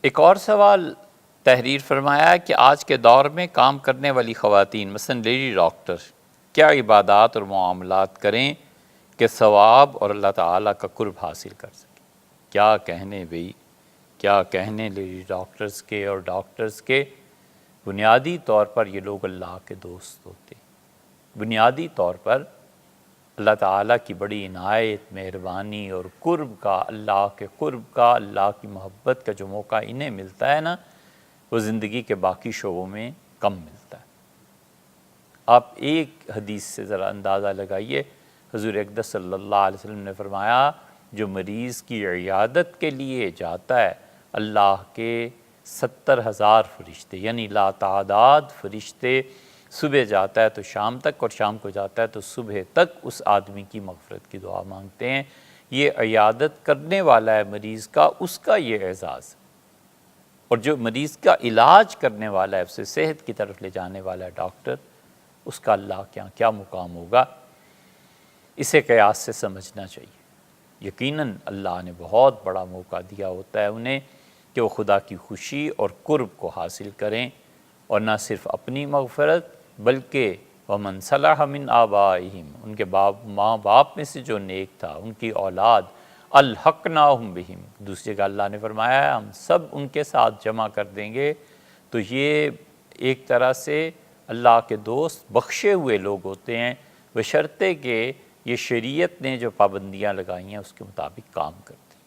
ایک اور سوال تحریر فرمایا کہ آج کے دور میں کام کرنے والی خواتین مثلا لیڈی ڈاکٹر کیا عبادات اور معاملات کریں کہ ثواب اور اللہ تعالیٰ کا قرب حاصل کر سکیں؟ کیا کہنے بھئی، کیا کہنے لیڈی ڈاکٹرز کے اور ڈاکٹرز کے۔ بنیادی طور پر یہ لوگ اللہ کے دوست ہوتے ہیں، بنیادی طور پر اللہ تعالیٰ کی بڑی عنایت، مہربانی اور قرب کا، اللہ کے قرب کا، اللہ کی محبت کا جو موقع انہیں ملتا ہے نا، وہ زندگی کے باقی شعبوں میں کم ملتا ہے۔ آپ ایک حدیث سے ذرا اندازہ لگائیے، حضور اقدس صلی اللہ علیہ وسلم نے فرمایا جو مریض کی عیادت کے لیے جاتا ہے، اللہ کے 70,000 فرشتے یعنی لا تعداد فرشتے صبح جاتا ہے تو شام تک، اور شام کو جاتا ہے تو صبح تک اس آدمی کی مغفرت کی دعا مانگتے ہیں۔ یہ عیادت کرنے والا ہے مریض کا، اس کا یہ اعزاز ہے، اور جو مریض کا علاج کرنے والا ہے، اسے صحت کی طرف لے جانے والا ہے ڈاکٹر، اس کا اللہ کے یہاں کیا مقام ہوگا، اسے قیاس سے سمجھنا چاہیے۔ یقیناً اللہ نے بہت بڑا موقع دیا ہوتا ہے انہیں کہ وہ خدا کی خوشی اور قرب کو حاصل کریں، اور نہ صرف اپنی مغفرت بلکہ وَمَنْ صَلَحَ مِنْ آبَائِهِمْ، ان کے ماں باپ میں سے جو نیک تھا، ان کی اولاد، الحقناہم بہم، دوسری جگہ اللہ نے فرمایا ہے ہم سب ان کے ساتھ جمع کر دیں گے۔ تو یہ ایک طرح سے اللہ کے دوست بخشے ہوئے لوگ ہوتے ہیں، بشرطے کہ یہ شریعت نے جو پابندیاں لگائی ہیں اس کے مطابق کام کرتے ہیں۔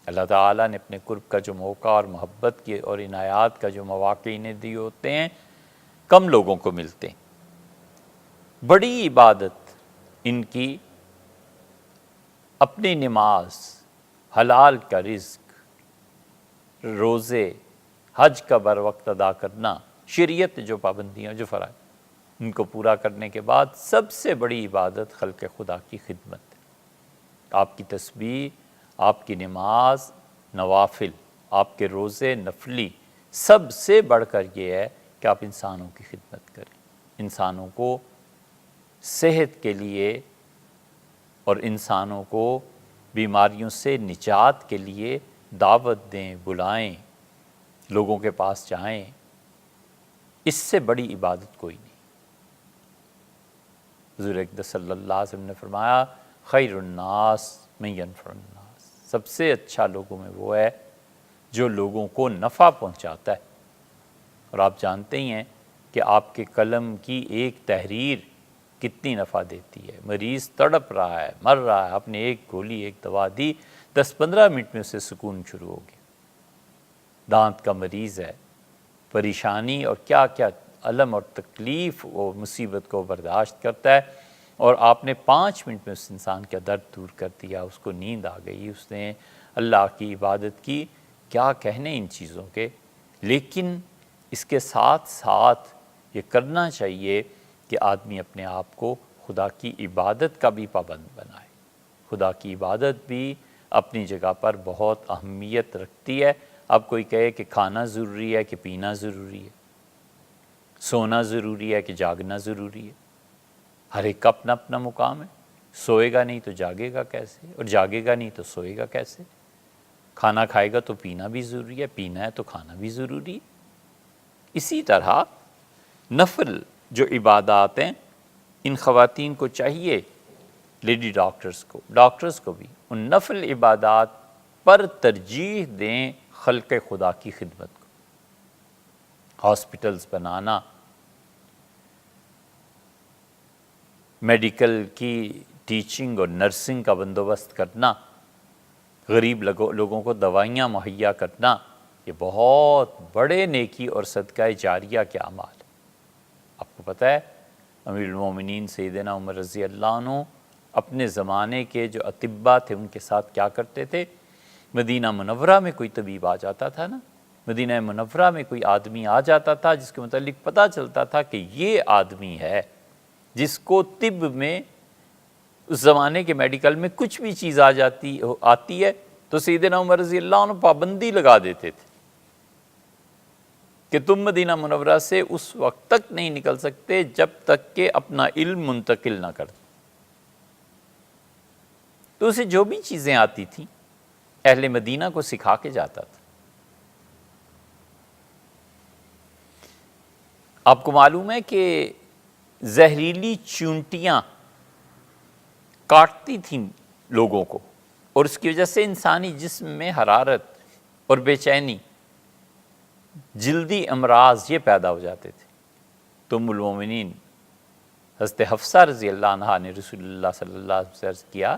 اللہ تعالیٰ نے اپنے قرب کا جو موقع اور محبت کی اور عنایات کا جو مواقع انہیں دیے ہوتے ہیں، کم لوگوں کو ملتے ہیں۔ بڑی عبادت ان کی اپنی نماز، حلال کا رزق، روزے، حج کا بر وقت ادا کرنا، شریعت جو پابندیاں جو فرائض، ان کو پورا کرنے کے بعد سب سے بڑی عبادت خلق خدا کی خدمت ہے۔ آپ کی تسبیح، آپ کی نماز نوافل، آپ کے روزے نفلی، سب سے بڑھ کر یہ ہے کہ آپ انسانوں کی خدمت کریں، انسانوں کو صحت کے لیے اور انسانوں کو بیماریوں سے نجات کے لیے دعوت دیں، بلائیں، لوگوں کے پاس جائیں۔ اس سے بڑی عبادت کوئی نہیں۔ حضور اقدس صلی اللہ علیہ وسلم نے فرمایا خیر الناس من ینفع الناس، سب سے اچھا لوگوں میں وہ ہے جو لوگوں کو نفع پہنچاتا ہے۔ اور آپ جانتے ہی ہیں کہ آپ کے قلم کی ایک تحریر کتنی نفع دیتی ہے۔ مریض تڑپ رہا ہے، مر رہا ہے، آپ نے ایک گولی، ایک دوا دی، 10-15 منٹ میں اسے سکون شروع ہو گیا۔ دانت کا مریض ہے، پریشانی اور کیا کیا الم اور تکلیف و مصیبت کو برداشت کرتا ہے، اور آپ نے 5 منٹ میں اس انسان کا درد دور کر دیا، اس کو نیند آ گئی، اس نے اللہ کی عبادت کی۔ کیا کہنے ان چیزوں کے، لیکن اس کے ساتھ ساتھ یہ کرنا چاہیے کہ آدمی اپنے آپ کو خدا کی عبادت کا بھی پابند بنائے۔ خدا کی عبادت بھی اپنی جگہ پر بہت اہمیت رکھتی ہے۔ اب کوئی کہے کہ کھانا ضروری ہے کہ پینا ضروری ہے، سونا ضروری ہے کہ جاگنا ضروری ہے، ہر ایک کا اپنا اپنا مقام ہے۔ سوئے گا نہیں تو جاگے گا کیسے، اور جاگے گا نہیں تو سوئے گا کیسے؟ کھانا کھائے گا تو پینا بھی ضروری ہے، پینا ہے تو کھانا بھی ضروری ہے۔ اسی طرح نفل جو عبادات ہیں، ان خواتین کو چاہیے، لیڈی ڈاکٹرز کو بھی ان نفل عبادات پر ترجیح دیں خلق خدا کی خدمت کو۔ ہاسپٹلز بنانا، میڈیکل کی ٹیچنگ اور نرسنگ کا بندوبست کرنا، غریب لوگوں کو دوائیاں مہیا کرنا، یہ بہت بڑے نیکی اور صدقہ جاریہ کے اعمال ہیں۔ آپ کو پتہ ہے امیر المومنین سیدنا عمر رضی اللہ عنہ اپنے زمانے کے جو اطباء تھے ان کے ساتھ کیا کرتے تھے؟ مدینہ منورہ میں کوئی طبیب آ جاتا تھا نا، مدینہ منورہ میں کوئی آدمی آ جاتا تھا جس کے متعلق پتہ چلتا تھا کہ یہ آدمی ہے جس کو طب میں اس زمانے کے میڈیکل میں کچھ بھی چیز آتی ہے تو سیدنا عمر رضی اللہ عنہ پابندی لگا دیتے تھے کہ تم مدینہ منورہ سے اس وقت تک نہیں نکل سکتے جب تک کہ اپنا علم منتقل نہ کر دو۔ تو اسے جو بھی چیزیں آتی تھیں اہل مدینہ کو سکھا کے جاتا تھا۔ آپ کو معلوم ہے کہ زہریلی چونٹیاں کاٹتی تھیں لوگوں کو، اور اس کی وجہ سے انسانی جسم میں حرارت اور بے چینی، جلدی امراض یہ پیدا ہو جاتے تھے۔ تو ام المومنین حضرت حفصہ رضی اللہ عنہا نے رسول اللہ صلی اللہ علیہ وسلم سے عرض کیا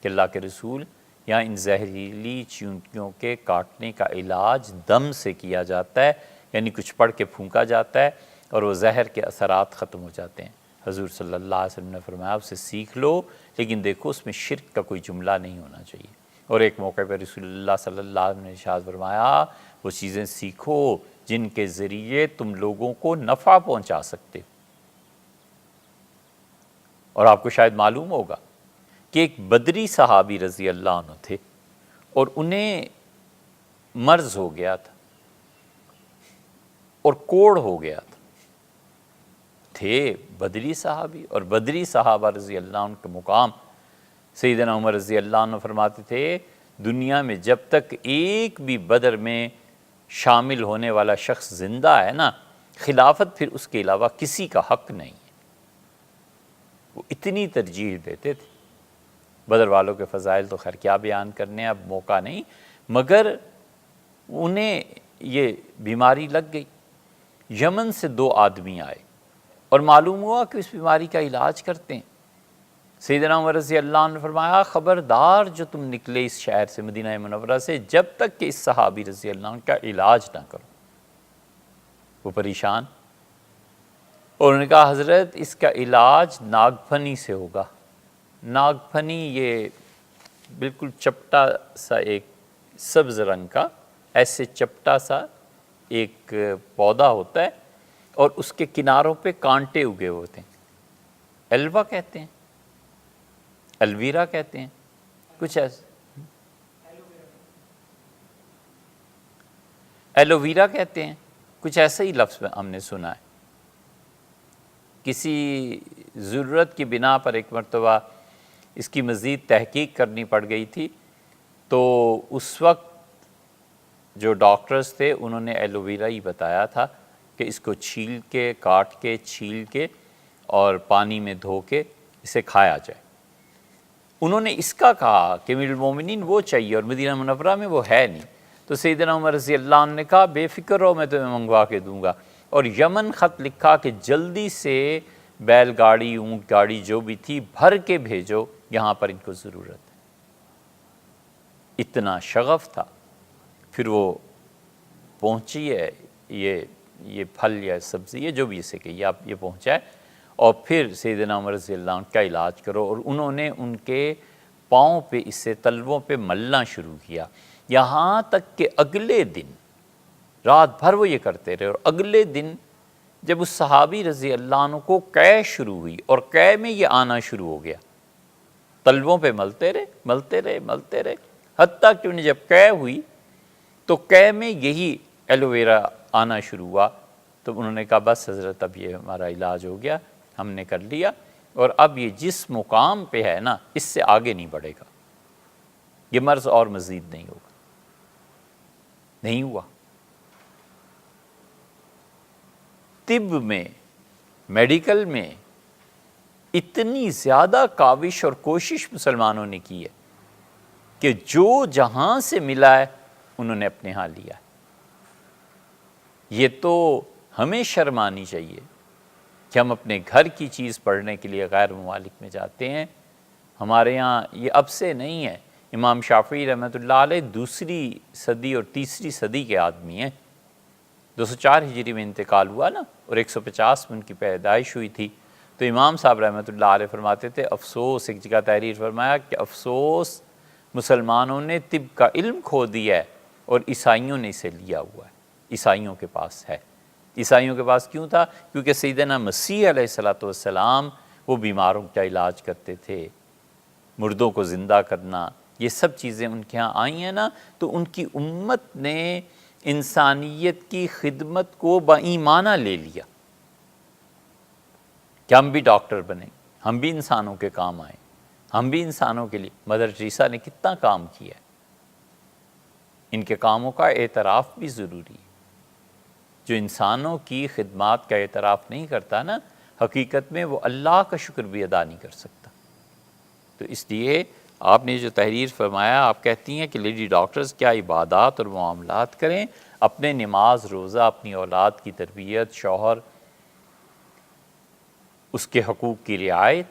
کہ اللہ کے رسول، یہاں ان زہریلی چونٹیوں کے کاٹنے کا علاج دم سے کیا جاتا ہے، یعنی کچھ پڑھ کے پھونکا جاتا ہے اور وہ زہر کے اثرات ختم ہو جاتے ہیں۔ حضور صلی اللہ علیہ وسلم نے فرمایا اسے سیکھ لو، لیکن دیکھو اس میں شرک کا کوئی جملہ نہیں ہونا چاہیے۔ اور ایک موقع پہ رسول اللہ صلی اللہ علیہ وسلم نے ارشاد فرمایا وہ چیزیں سیکھو جن کے ذریعے تم لوگوں کو نفع پہنچا سکتے ہو۔ اور آپ کو شاید معلوم ہوگا کہ ایک بدری صحابی رضی اللہ عنہ تھے اور انہیں مرض ہو گیا تھا اور کوڑ ہو گیا تھا۔ تھے بدری صحابی، اور بدری صحابہ رضی اللہ عنہ کے مقام سیدنا عمر رضی اللہ عنہ فرماتے تھے دنیا میں جب تک ایک بھی بدر میں شامل ہونے والا شخص زندہ ہے نا، خلافت پھر اس کے علاوہ کسی کا حق نہیں ہے۔ وہ اتنی ترجیح دیتے تھے۔ بدر والوں کے فضائل تو خیر کیا بیان کرنے، اب موقع نہیں، مگر انہیں یہ بیماری لگ گئی۔ یمن سے 2 آدمی آئے اور معلوم ہوا کہ اس بیماری کا علاج کرتے ہیں۔ سیدنا عمر رضی اللہ عنہ نے فرمایا خبردار جو تم نکلے اس شہر سے، مدینہ منورہ سے، جب تک کہ اس صحابی رضی اللہ عنہ کا علاج نہ کرو۔ وہ پریشان، اور انہوں نے کہا حضرت اس کا علاج ناگ پھنی سے ہوگا۔ ناگ پھنی یہ بالکل چپٹا سا ایک سبز رنگ کا ایسے چپٹا سا ایک پودا ہوتا ہے، اور اس کے کناروں پہ کانٹے اگے ہوتے ہیں۔ ایلوا کہتے ہیں، الویرا کہتے ہیں، کچھ ایسے، ایلوویرا کہتے ہیں، کچھ ایسا ہی لفظ ہم نے سنا ہے۔ کسی ضرورت کی بنا پر ایک مرتبہ اس کی مزید تحقیق کرنی پڑ گئی تھی، تو اس وقت جو ڈاکٹرز تھے انہوں نے ایلوویرا ہی بتایا تھا کہ اس کو چھیل کے، کاٹ کے، چھیل کے اور پانی میں دھو کے اسے کھایا جائے۔ انہوں نے اس کا کہا کہ امیر المومنین وہ چاہیے اور مدینہ منورہ میں وہ ہے نہیں، تو سیدنا عمر رضی اللہ عنہ نے کہا بے فکر رہو میں تمہیں منگوا کے دوں گا، اور یمن خط لکھا کہ جلدی سے بیل گاڑی، اونٹ گاڑی جو بھی تھی بھر کے بھیجو، یہاں پر ان کو ضرورت ہے۔ اتنا شغف تھا۔ پھر وہ پہنچی ہے یہ پھل یا سبزی، یہ جو بھی اسے کہیے آپ، یہ پہنچا ہے، اور پھر سیدنا عمر رضی اللہ عنہ کا علاج کرو، اور انہوں نے ان کے پاؤں پہ اس سے تلووں پہ ملنا شروع کیا، یہاں تک کہ اگلے دن رات بھر وہ یہ کرتے رہے، اور اگلے دن جب اس صحابی رضی اللہ عنہ کو قے شروع ہوئی اور قے میں یہ آنا شروع ہو گیا، تلووں پہ ملتے رہے، حتیٰ کہ انہیں جب قے ہوئی تو قے میں یہی ایلوویرا آنا شروع ہوا، تو انہوں نے کہا بس حضرت اب یہ ہمارا علاج ہو گیا، ہم نے کر لیا، اور اب یہ جس مقام پہ ہے نا اس سے آگے نہیں بڑھے گا، یہ مرض اور مزید نہیں ہوگا۔ نہیں ہوا۔ طب میں، میڈیکل میں اتنی زیادہ کاوش اور کوشش مسلمانوں نے کی ہے کہ جو جہاں سے ملا ہے انہوں نے اپنے ہاں لیا ہے۔ یہ تو ہمیں شرم آنی چاہیے کہ ہم اپنے گھر کی چیز پڑھنے کے لیے غیر ممالک میں جاتے ہیں۔ ہمارے ہاں یہ اب سے نہیں ہے، امام شافعی رحمۃ اللہ علیہ 2 صدی اور 3 صدی کے آدمی ہیں۔ 204 ہجری میں انتقال ہوا نا، اور 150 میں ان کی پیدائش ہوئی تھی۔ تو امام صاحب رحمۃ اللہ علیہ فرماتے تھے افسوس، ایک جگہ تحریر فرمایا کہ افسوس مسلمانوں نے طب کا علم کھو دیا ہے اور عیسائیوں نے اسے لیا ہوا ہے، عیسائیوں کے پاس ہے۔ عیسائیوں کے پاس کیوں تھا؟ کیونکہ سیدنا مسیح علیہ السلام وہ بیماروں کا علاج کرتے تھے، مردوں کو زندہ کرنا، یہ سب چیزیں ان کے ہاں آئی ہیں نا، تو ان کی امت نے انسانیت کی خدمت کو بایمانہ لے لیا کہ ہم بھی ڈاکٹر بنیں، ہم بھی انسانوں کے کام آئیں، ہم بھی انسانوں کے لیے۔ مدر ٹریسا نے کتنا کام کیا ہے، ان کے کاموں کا اعتراف بھی ضروری ہے۔ جو انسانوں کی خدمات کا اعتراف نہیں کرتا نا، حقیقت میں وہ اللہ کا شکر بھی ادا نہیں کر سکتا۔ تو اس لیے آپ نے جو تحریر فرمایا، آپ کہتی ہیں کہ لیڈی ڈاکٹرز کیا عبادات اور معاملات کریں، اپنے نماز روزہ، اپنی اولاد کی تربیت، شوہر، اس کے حقوق کی رعایت،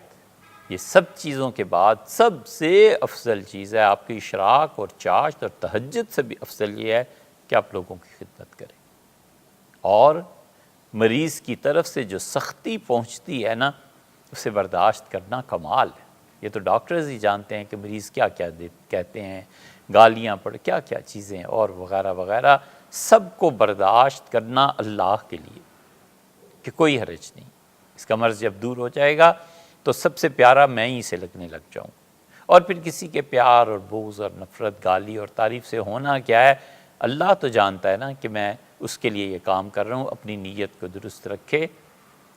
یہ سب چیزوں کے بعد سب سے افضل چیز ہے آپ کی اشراق اور چاشت اور تہجد سے بھی افضل یہ ہے کہ آپ لوگوں کی خدمت کریں۔ اور مریض کی طرف سے جو سختی پہنچتی ہے نا، اسے برداشت کرنا کمال ہے۔ یہ تو ڈاکٹرز ہی جانتے ہیں کہ مریض کیا کیا کہتے ہیں، گالیاں پڑ کیا کیا چیزیں اور وغیرہ وغیرہ، سب کو برداشت کرنا اللہ کے لیے کہ کوئی حرج نہیں۔ اس کا مرض جب دور ہو جائے گا تو سب سے پیارا میں ہی سے لگنے لگ جاؤں، اور پھر کسی کے پیار اور بغض اور نفرت، گالی اور تعریف سے ہونا کیا ہے، اللہ تو جانتا ہے نا کہ میں اس کے لیے یہ کام کر رہا ہوں۔ اپنی نیت کو درست رکھے،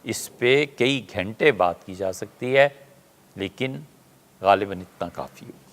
اس پہ کئی گھنٹے بات کی جا سکتی ہے، لیکن غالباً اتنا کافی ہو۔